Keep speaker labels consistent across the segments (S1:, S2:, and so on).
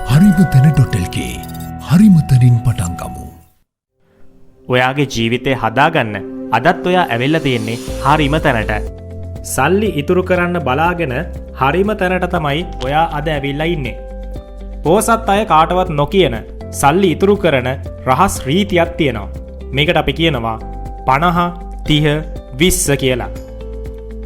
S1: harimatana.lk හරිමතනින් පටන් ගමු.
S2: ඔයාගේ ජීවිතේ හදාගන්න අදත් ඔයා ඇවිල්ලා තියෙන්නේ හරිම තැනට. සල්ලි ඉතුරු කරන්න බලාගෙන හරිම තැනට තමයි ඔයා අද ඇවිල්ලා ඉන්නේ. පොසත් අය කාටවත් නොකියන සල්ලි ඉතුරු කරන රහස් රීතියක් තියෙනවා. මේකට අපි කියනවා 50 30 20 කියලා.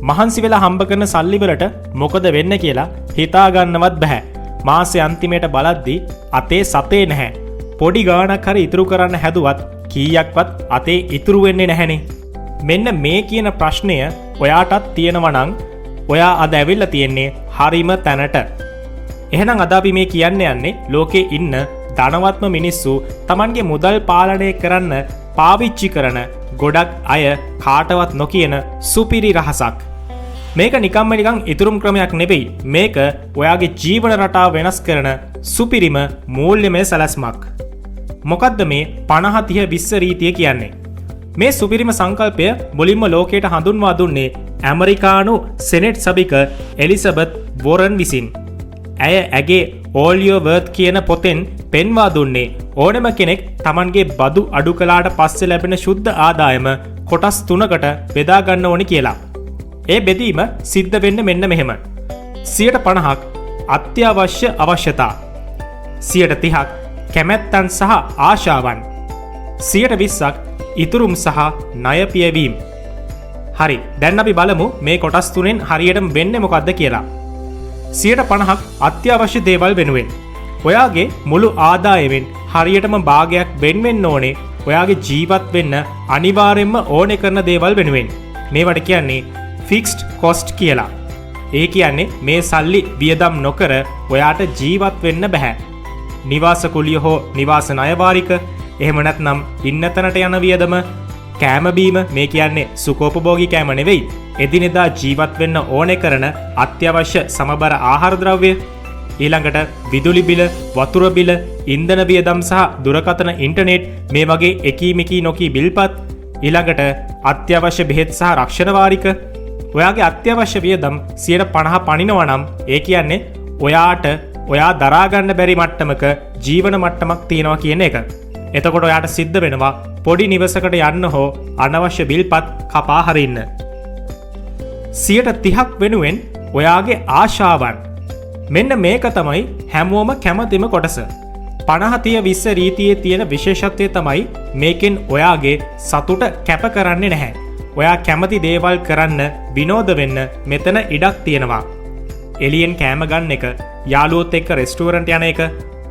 S2: මහන්සි වෙලා හම්බ කරන සල්ලි වලට මොකද වෙන්නේ කියලා හිතා ගන්නවත් බෑ. මාසේ අන්තිමේට බලද්දි අතේ සතේ නැහැ. පොඩි ගාණක් හරි ඉතුරු කරන්න හැදුවත් කීයක්වත් අතේ ඉතුරු වෙන්නේ නැහැනේ. මෙන්න මේ කියන ප්‍රශ්නය ඔයාටත් තියෙනවා නම් ඔයා අද ඇවිල්ලා තියෙන්නේ හරිම තැනට. එහෙනම් අද අපි මේ කියන්න යන්නේ ලෝකේ ඉන්න ධනවත්ම මිනිස්සු Tamanගේ මුදල් පාලනය කරන්න පාවිච්චි කරන ගොඩක් අය කාටවත් නොකියන සුපිරි රහසක්. මේක නිකම්ම නිකන් ඉතුරුම් ක්‍රමයක් නෙවෙයි. මේක ඔයාගේ ජීවන රටාව වෙනස් කරන සුපිරිම මූල්‍යමය සැලැස්මක්. මොකද්ද මේ 50 30 20 රීතිය කියන්නේ? මේ සුපිරිම සංකල්පය මුලින්ම ලෝකයට හඳුන්වා දුන්නේ ඇමරිකානු සෙනෙට් සභික එලිසබෙත් වොරන් විසින්. ඇය ඇගේ All Your Worth කියන පොතෙන් පෙන්වා දුන්නේ ඕනෑම කෙනෙක් Tamanගේ බදු අඩු කළාට පස්සේ ලැබෙන ශුද්ධ ආදායම කොටස් 3කට බෙදා ගන්න ඕනි කියලා. ඒ බෙදීම සිද්ධ වෙන්නේ මෙන්න මෙහෙම. 50%ක් අත්‍යවශ්‍ය අවශ්‍යතා, 30%ක් කැමැත්තන් සහ ආශාවන්, 20%ක් ඉතුරුම් සහ ණය පියවීම. හරි, දැන් අපි බලමු මේ කොටස් තුනෙන් හරියටම වෙන්නේ මොකද්ද කියලා. 50%ක් අත්‍යවශ්‍ය දේවල් වෙනුවෙන්. ඔයාගේ මුළු ආදායමෙන් හරියටම භාගයක් වෙන්න ඕනේ ඔයාගේ ජීවත් වෙන්න අනිවාර්යෙන්ම ඕනේ කරන දේවල් වෙනුවෙන්. මේවට කියන්නේ ෆික්ස්ඩ් කොස්ට් කියලා. ඒ කියන්නේ මේ සල්ලි වියදම් නොකර ඔයාට ජීවත් වෙන්න බෑ. නිවාස කුලිය හෝ නිවාස ණය වාරික, එහෙම නැත්නම් ඉන්න තැනට යන වියදම, කෑම බීම, මේ කියන්නේ සුඛෝපභෝගී කෑම නෙවෙයි. එදිනෙදා ජීවත් වෙන්න ඕනේ කරන අත්‍යවශ්‍ය සමබර ආහාර ද්‍රව්‍ය, ඊළඟට විදුලි බිල, වතුර බිල, ඉන්ධන වියදම් සහ දුරකථන ඉන්ටර්නෙට් මේ වගේ එකී මෙකී නොකී බිල්පත්, ඊළඟට අත්‍යවශ්‍ය බෙහෙත් සහ රක්ෂණ වාරික. ඔයාගේ අත්‍යවශ්‍ය වියදම් 50% පනිනවා නම් ඒ කියන්නේ ඔයාට ඔයා දරා ගන්න බැරි මට්ටමක ජීවන මට්ටමක් තියෙනවා කියන එක. එතකොට ඔයාට සිද්ධ වෙනවා පොඩි නිවසකට යන්න හෝ අනවශ්‍ය බිල්පත් කපා හරින්න. 30%ක් වෙනුවෙන් ඔයාගේ ආශාවන්. මෙන්න මේක තමයි හැමෝම කැමතිම කොටස. 50-30-20 රීතියේ තියෙන විශේෂත්වය තමයි මේකෙන් ඔයාගේ සතුට කැප කරන්නේ නැහැ. ඔයා කැමති දේවල් කරන්න, විනෝද වෙන්න මෙතන ඉඩක් තියෙනවා. එළියෙන් කෑම ගන්න එක, යාළුවොත් එක්ක රෙස්ටුරන්ට් යන එක,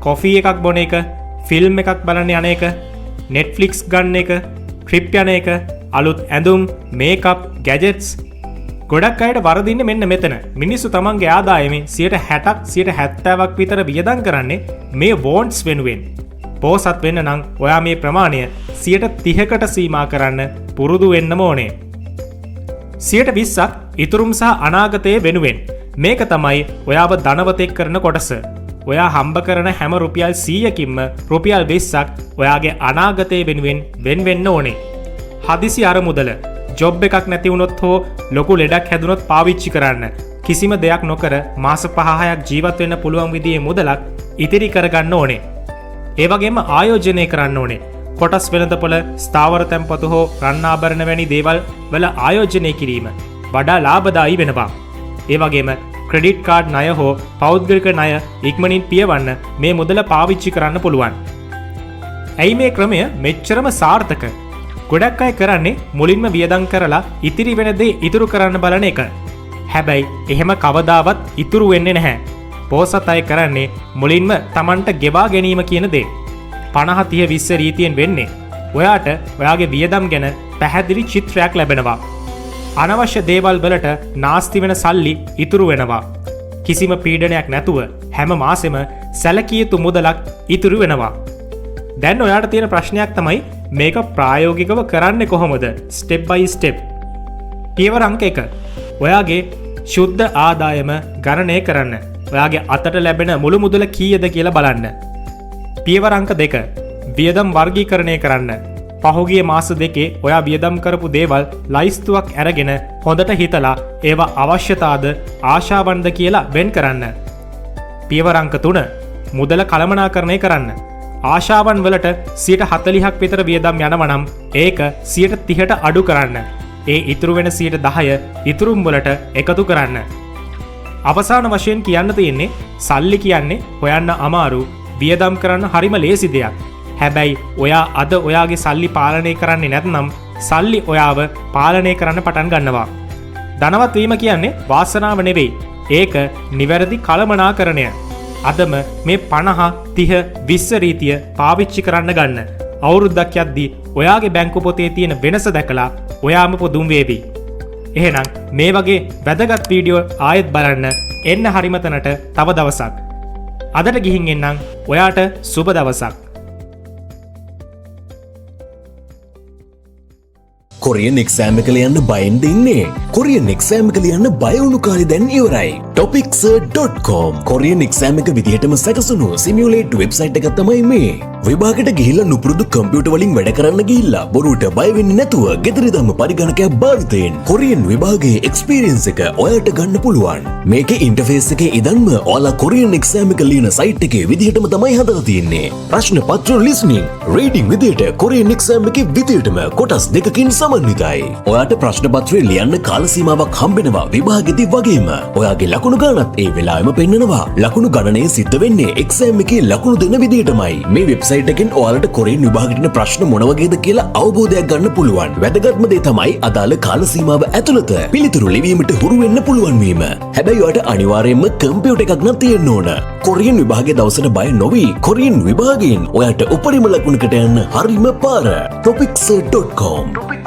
S2: කොෆි එකක් බොන එක, ෆිල්ම් එකක් බලන්න යන එක, නෙට්ෆ්ලික්ස් ගන්න එක, ට්‍රිප් යන එක, අලුත් ඇඳුම්, මේකප්, ගැජට්ස්. ගොඩක් අයට වරදින්නේ මෙන්න මෙතන. මිනිස්සු තමන්ගේ ආදායමේ 60%ක් 70%ක් විතර වියදම් කරන්නේ මේ වොන්ට්ස් වෙනුවෙන්. පොසත් වෙන්න නම් ඔයා මේ ප්‍රමාණය 30%කට සීමා කරන්න පුරුදු වෙන්නම ඕනේ. 20%ක් ඉතුරුම් සහ අනාගතයේ වෙනුවෙන්. මේක තමයි ඔයාව ධනවතෙක් කරන කොටස. ඔයා හම්බ කරන හැම රුපියල් 100කින්ම රුපියල් 20ක් ඔයාගේ අනාගතයේ වෙනුවෙන් වෙන්න ඕනේ. හදිසි අරමුදල, ජොබ් එකක් නැති වුණොත් හෝ ලොකු ලෙඩක් හැදුනොත් පාවිච්චි කරන්න. කිසිම දෙයක් නොකර මාස 5-6ක් ජීවත් වෙන්න පුළුවන් විදිහේ මුදලක් ඉතිරි කරගන්න ඕනේ. ඒ වගේම ආයෝජනය කරන්න ඕනේ. කොටස් වෙළඳපොළ, ස්ථාවර තැන්පතු හෝ රන් ආභරණ වැනි දේවල් වල ආයෝජනය කිරීම වඩා ලාභදායී වෙනවා. ඒ වගේම ක්‍රෙඩිට් කාඩ් ණය හෝ පෞද්ගලික ණය ඉක්මනින් පියවන්න මේ මුදල පාවිච්චි කරන්න පුළුවන්. ඇයි මේ ක්‍රමය මෙච්චරම සාර්ථක? ගොඩක් අය කරන්නේ මුලින්ම වියදම් කරලා ඉතිරි වෙන දේ ඉතුරු කරන්න බලන එක. හැබැයි එහෙම කවදාවත් ඉතුරු වෙන්නේ නැහැ. පොසත් අය කරන්නේ මුලින්ම Tamanට ගෙවා ගැනීම කියන දේ. 50-30-20 රීතියෙන් වෙන්නේ ඔයාට ඔයාගේ වියදම් ගැන පැහැදිලි චිත්‍රයක් ලැබෙනවා. අනවශ්‍ය දේවල් වලට නාස්ති වෙන සල්ලි ඉතුරු වෙනවා. කිසිම පීඩනයක් නැතුව හැම මාසෙම සැලකිය යුතු මුදලක් ඉතුරු වෙනවා. දැන් ඔයාට තියෙන ප්‍රශ්නයක් තමයි මේක ප්‍රායෝගිකව කරන්නේ කොහොමද? ස්ටෙප් බයි ස්ටෙප්. පියවර අංක 1. ඔයාගේ ශුද්ධ ආදායම ගණනය කරන්න. ඔයාගේ අතට ලැබෙන මුළු මුදල කීයද කියලා බලන්න. පියවර අංක 2. වියදම් වර්ගීකරණය කරන්න. පහුගිය මාස දෙකේ ඔයා වියදම් කරපු දේවල් ලයිස්තුවක් අරගෙන හොඳට හිතලා ඒවා අවශ්‍යතාද ආශාවන්ද කියලා වෙන් කරන්න. පියවර අංක 3. මුදල කළමනාකරණය කරන්න. ආශාවන් වලට 40%ක් විතර වියදම් යනවනම් ඒක 30%ට අඩු කරන්න. ඒ ඉතුරු වෙන 10% ඉතුරුම් වලට එකතු කරන්න. අවසාන වශයෙන් කියන්න තියෙන්නේ සල්ලි කියන්නේ හොයන්න අමාරු, වියදම් කරන්න හරිම ලේසි දෙයක්. හැබැයි ඔයා අද ඔයාගේ සල්ලි පාලනය කරන්නේ නැත්නම් සල්ලි ඔයාව පාලනය කරන්න පටන් ගන්නවා. ධනවත් වීම කියන්නේ වාසනාව නෙවෙයි. ඒක නිවැරදි කළමනාකරණය. අදම මේ 50 30 20 රීතිය පාවිච්චි කරන්න ගන්න. අවුරුද්දක් යද්දී ඔයාගේ බැංකු පොතේ තියෙන වෙනස දැකලා ඔයාම පොදුම් වේවි. එහෙනම් මේ වගේ වැදගත් වීඩියෝ ආයෙත් බලන්න එන්න හරිම තැනට තව දවසක්. අදට ගිහින් එන්නම්. ඔයාට සුබ දවසක්.
S3: කොරියන් එක්සෑම් එක ලියන්න බයෙන් දෙන්නේ. කොරියන් එක්සෑම් එක ලියන්න බය වුණු කාලේ දැන් ඉවරයි. topics.com කොරියන් එක්සෑම් එක විදිහටම සැකසුණු සිමියුලේට් වෙබ්සයිට් එක තමයි මේ. විභාගයට ගිහිල්ලා නුපුරුදු කම්පියුටර් වලින් වැඩ කරන්න ගිහිල්ලා බොරුවට බය වෙන්නේ නැතුව ගෙදරදම පරිගණකයක් භාවිතයෙන් කොරියන් විභාගයේ එක්ස්පීරියන්ස් එක ඔයාලට ගන්න පුළුවන්. මේකේ ඉන්ටර්ෆේස් එකේ ඉදන්ම ඔයාලා කොරියන් එක්සෑම් එක ලියන සයිට් එකේ විදිහටම තමයි හදලා තියෙන්නේ. ප්‍රශ්න පත්‍ර ලිස්නින් රීඩින් විදිහට කොරියන් එක්සෑම් එකේ විදිහටම කොටස් දෙකකින් සමන්විතයි. ඔයාට ප්‍රශ්න පත්‍රය ලියන්න කාල සීමාවක් හම්බෙනවා විභාගෙදී වගේම. ඔයාගේ ලකුණු ගණනත් ඒ වෙලාවෙම පෙන්නනවා. ලකුණු ගණනය සිද්ධ වෙන්නේ එක්සෑම් එකේ ලකුණු දෙන විදිහටමයි. මේ වෙබ්සයිට් එකෙන් ඔයාලට කොරියන් විභාගෙට ප්‍රශ්න මොන වගේද කියලා අවබෝධයක් ගන්න පුළුවන්. වැදගත්ම දේ තමයි අදාළ කාල සීමාව ඇතුළත පිළිතුරු ලිවීමට හුරු වෙන්න පුළුවන් වීම. හැබැයි ඔයාට අනිවාර්යයෙන්ම කම්පියුටර් එකක් නම් තියෙන්න ඕන. කොරියන් විභාගයේ දවසට බය නොවි කොරියන් විභාගයෙන් ඔයාට උපරිම ලකුණකට යන්න හරිම පාර. topics.com